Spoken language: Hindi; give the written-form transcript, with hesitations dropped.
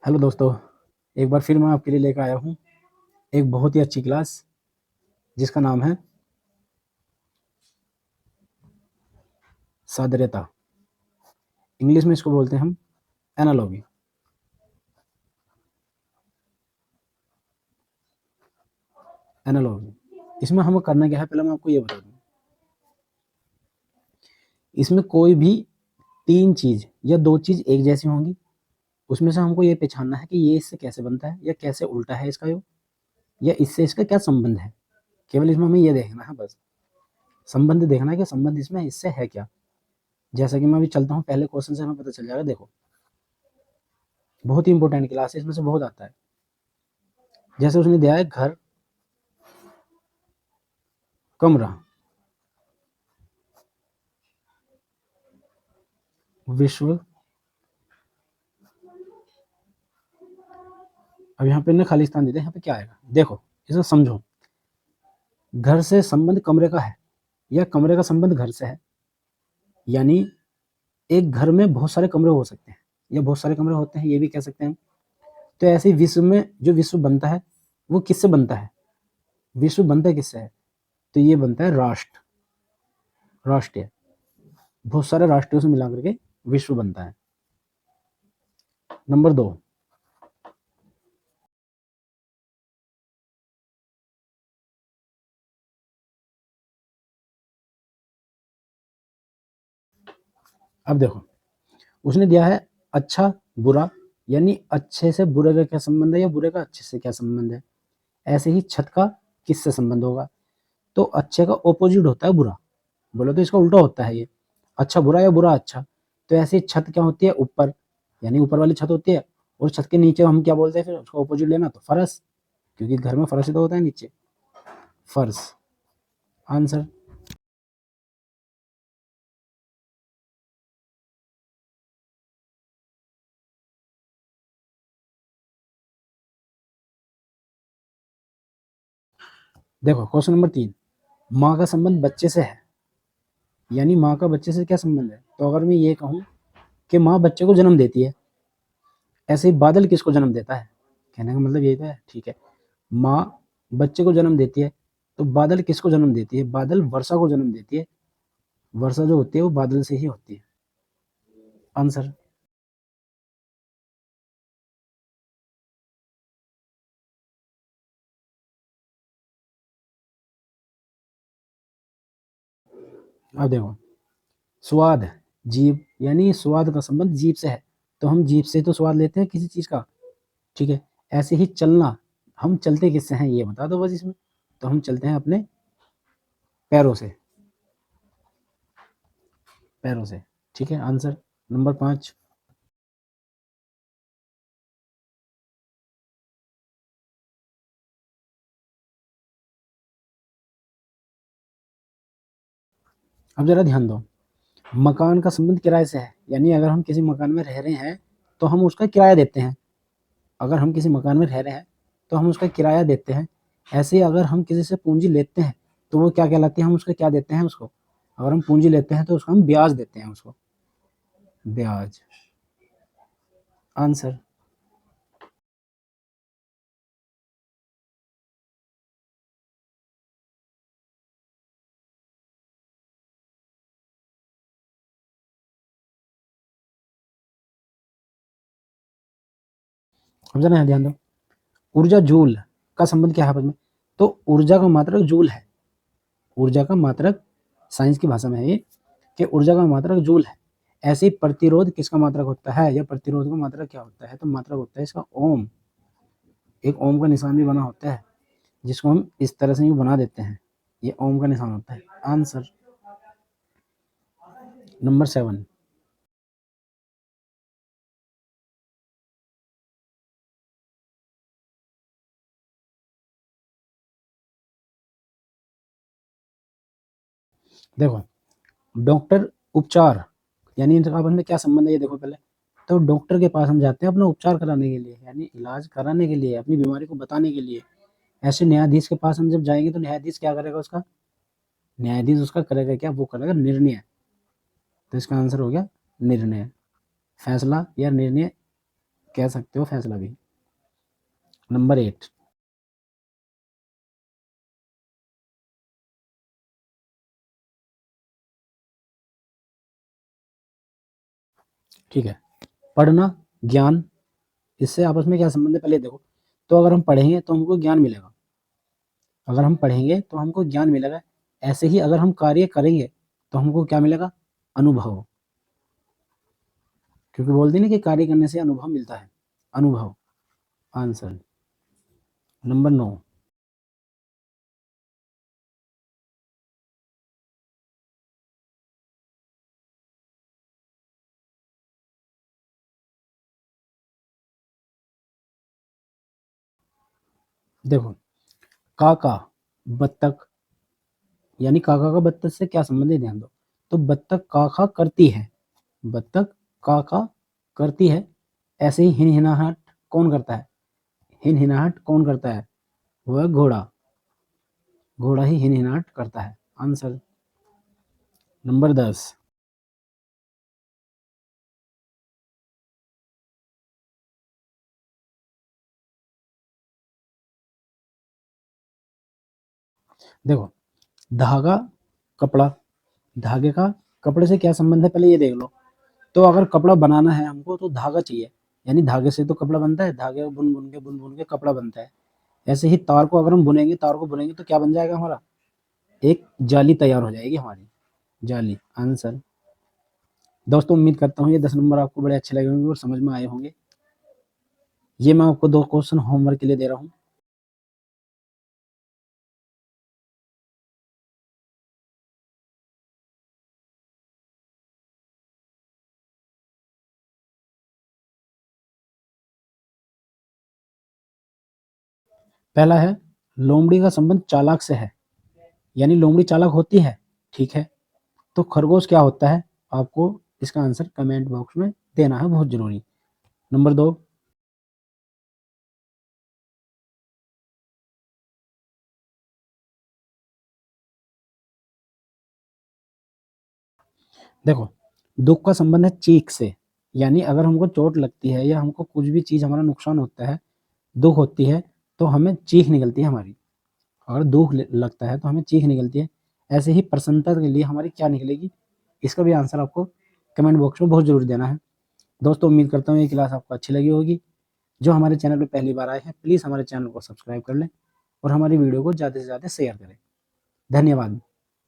हेलो दोस्तों, एक बार फिर मैं आपके लिए लेकर आया हूँ एक बहुत ही अच्छी क्लास जिसका नाम है सादरता। इंग्लिश में इसको बोलते हैं हम एनालॉगी। एनालॉगी इसमें हमें करना क्या है, पहले मैं आपको ये बता दूँ। इसमें कोई भी तीन चीज़ या दो चीज़ एक जैसी होंगी, उसमें से हमको ये पहचानना है कि ये इससे कैसे बनता है या कैसे उल्टा है इसका योग, या इससे इसका क्या संबंध है। केवल इसमें हमें ये देखना है, बस संबंध देखना है कि संबंध इसमें इससे है क्या। जैसा कि मैं अभी चलता हूँ, पहले क्वेश्चन से हमें पता चल जाएगा। देखो, बहुत ही इंपॉर्टेंट क्लास है, इसमें से बहुत आता है। जैसे उसने दिया है घर, कमरा, विश्व। अब यहाँ पे ना खालिस्तान दे दे, यहाँ पे क्या आएगा देखो, इसे समझो। घर से संबंध कमरे का है या कमरे का संबंध घर से है, यानी एक घर में बहुत सारे कमरे हो सकते हैं या बहुत सारे कमरे होते हैं, ये भी कह सकते हैं। तो ऐसे ही विश्व में जो विश्व बनता है वो किससे बनता है, विश्व बनता है किससे है, तो ये बनता है राष्ट्रीय। बहुत सारे राष्ट्रीय से मिला करके विश्व बनता है। नंबर 2, अब देखो उसने दिया है अच्छा बुरा, यानी अच्छे से बुरे का क्या संबंध है या बुरे का अच्छे से क्या संबंध है। ऐसे ही छत का किससे संबंध होगा, तो अच्छे का ऑपोजिट होता है बुरा। बोलो तो इसका उल्टा होता है ये, अच्छा बुरा या बुरा अच्छा। तो ऐसे ही छत क्या होती है, ऊपर, यानी ऊपर वाली छत होती है। और छत के नीचे हम क्या बोलते हैं, फिर उसका ऑपोजिट लेना तो फर्श, क्योंकि घर में फर्श ही तो होता है नीचे, फर्श। आंसर। देखो क्वेश्चन नंबर 3, माँ का संबंध बच्चे से है, यानी माँ का बच्चे से क्या संबंध है। तो अगर मैं ये कहूँ कि माँ बच्चे को जन्म देती है, ऐसे ही बादल किसको जन्म देता है, कहने का मतलब यही तो है। ठीक है, माँ बच्चे को जन्म देती है, तो बादल किसको जन्म देती है, बादल वर्षा को जन्म देती है। वर्षा जो होती है वो बादल से ही होती है। आंसर। अब देखो, स्वाद, जीभ, यानी स्वाद का संबंध जीभ से है, तो हम जीभ से तो स्वाद लेते हैं किसी चीज का। ठीक है, ऐसे ही चलना, हम चलते किससे हैं ये बता दो बस इसमें। तो हम चलते हैं अपने पैरों से, पैरों से। ठीक है, आंसर नंबर 5। अब जरा ध्यान दो, मकान का संबंध किराए से है, यानी अगर हम किसी मकान में रह रहे हैं तो हम उसका किराया देते हैं। अगर हम किसी मकान में रह रहे हैं तो हम उसका किराया देते हैं। ऐसे ही अगर हम किसी से पूंजी लेते हैं तो वो क्या कहलाती है, हम उसका क्या देते हैं उसको। अगर हम पूंजी लेते हैं तो उसको हम ब्याज देते हैं उसको, ब्याज। आंसर। समझा ना, ध्यान दो। ऊर्जा जूल का संबंध क्या है आपस में, तो ऊर्जा का मात्रक जूल है। ऊर्जा का मात्रक साइंस की भाषा में है ये, कि ऊर्जा का मात्रक जूल है। ऐसे ही प्रतिरोध किसका मात्रक होता है, या प्रतिरोध का मात्रक क्या होता है, तो मात्रक होता है इसका ओम। एक ओम का निशान भी बना होता है, जिसको हम इस तरह से ही बना देते हैं, ये ओम का निशान होता है। आंसर। नंबर 7। देखो, डॉक्टर उपचार, यानी इनका आपस में क्या संबंध है ये देखो पहले। तो डॉक्टर के पास हम जाते हैं अपना उपचार कराने के लिए, यानी इलाज कराने के लिए, अपनी बीमारी को बताने के लिए। ऐसे न्यायाधीश के पास हम जब जाएंगे तो न्यायाधीश क्या करेगा उसका, न्यायाधीश उसका करेगा क्या, वो करेगा निर्णय। तो इसका आंसर हो गया निर्णय, फैसला या निर्णय कह सकते हो फैसला भी। नंबर 8, ठीक है, पढ़ना, ज्ञान, इससे आपस में क्या संबंध है पहले देखो। तो अगर हम पढ़ेंगे तो हमको ज्ञान मिलेगा, अगर हम पढ़ेंगे तो हमको ज्ञान मिलेगा। ऐसे ही अगर हम कार्य करेंगे तो हमको क्या मिलेगा, अनुभव, क्योंकि बोलते हैं ना कि कार्य करने से अनुभव मिलता है, अनुभव आंसर। नंबर 9, देखो काका, बत्तख, यानी काका का बत्तख से क्या संबंध है ध्यान दो। तो बत्तख काका करती है, बत्तख काका करती है। ऐसे ही हिनहिनाहट कौन करता है, हिनहिनाहट कौन करता है, वह घोड़ा, घोड़ा ही हिनहिनाहट करता है, आंसर। नंबर 10, देखो धागा, कपड़ा, धागे का कपड़े से क्या संबंध है पहले ये देख लो। तो अगर कपड़ा बनाना है हमको तो धागा चाहिए, यानी धागे से तो कपड़ा बनता है, धागे को बुन बुन के कपड़ा बनता है। ऐसे ही तार को अगर हम बुनेंगे, तार को बुनेंगे तो क्या बन जाएगा हमारा, एक जाली तैयार हो जाएगी हमारी, जाली, आंसर। दोस्तों उम्मीद करता हूँ ये 10 नंबर आपको बड़े अच्छे लगे होंगे और समझ में आए होंगे। ये मैं आपको 2 क्वेश्चन होमवर्क के लिए दे रहा हूँ। पहला है, लोमड़ी का संबंध चालाक से है, यानी लोमड़ी चालाक होती है, ठीक है। तो खरगोश क्या होता है, आपको इसका आंसर कमेंट बॉक्स में देना है, बहुत जरूरी। नंबर 2, देखो दुख का संबंध है चीख से, यानी अगर हमको चोट लगती है या हमको कुछ भी चीज हमारा नुकसान होता है, दुख होती है, तो हमें चीख निकलती है हमारी। अगर दुख लगता है तो हमें चीख निकलती है। ऐसे ही प्रसन्नता के लिए हमारी क्या निकलेगी, इसका भी आंसर आपको कमेंट बॉक्स में बहुत जरूर देना है। दोस्तों उम्मीद करता हूँ ये क्लास आपको अच्छी लगी होगी। जो हमारे चैनल पर पहली बार आए हैं प्लीज़ हमारे चैनल को सब्सक्राइब कर लें और हमारी वीडियो को ज़्यादा से ज़्यादा शेयर करें। धन्यवाद।